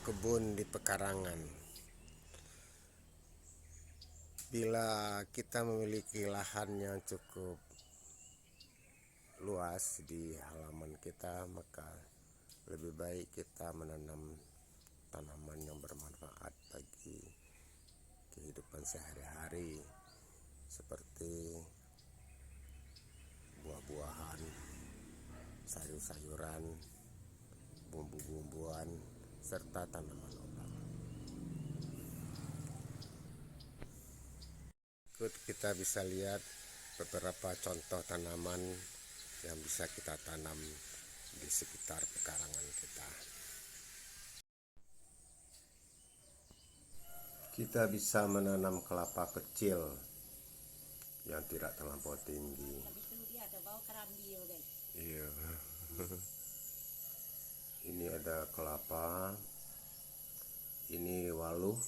berkebun di pekarangan. Bila kita memiliki lahan yang cukup luas di halaman kita, maka lebih baik kita menanam tanaman yang bermanfaat bagi kehidupan sehari-hari, seperti buah-buahan, sayur-sayuran, bumbu-bumbuan, serta tanaman obat. Kita bisa lihat beberapa contoh tanaman yang bisa kita tanam di sekitar pekarangan kita. Kita bisa menanam kelapa kecil yang tidak terlampau tinggi. Iya. Ini ada kelapa, ini waluh,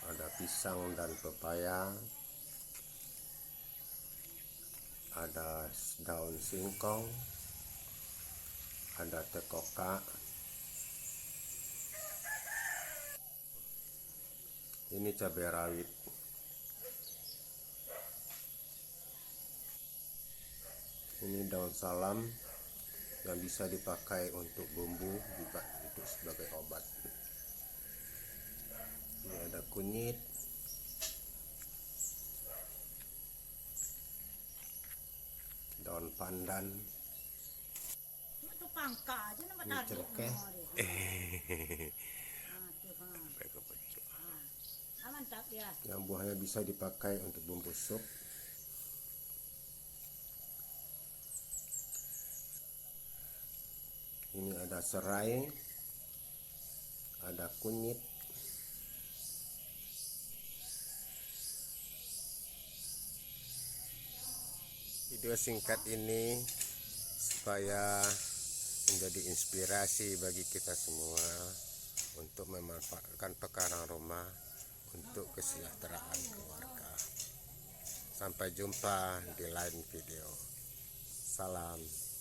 ada pisang dan pepaya, ada daun singkong, ada tekoka, ini cabai rawit, ini daun salam yang bisa dipakai untuk bumbu, juga untuk sebagai obat. Ini ada kunyit, daun pandan, ini cengkeh, yang buahnya bisa dipakai untuk bumbu sup. Ini ada serai, ada kunyit, video singkat ini supaya menjadi inspirasi bagi kita semua untuk memanfaatkan pekarangan rumah untuk kesejahteraan keluarga. Sampai jumpa di lain video. Salam.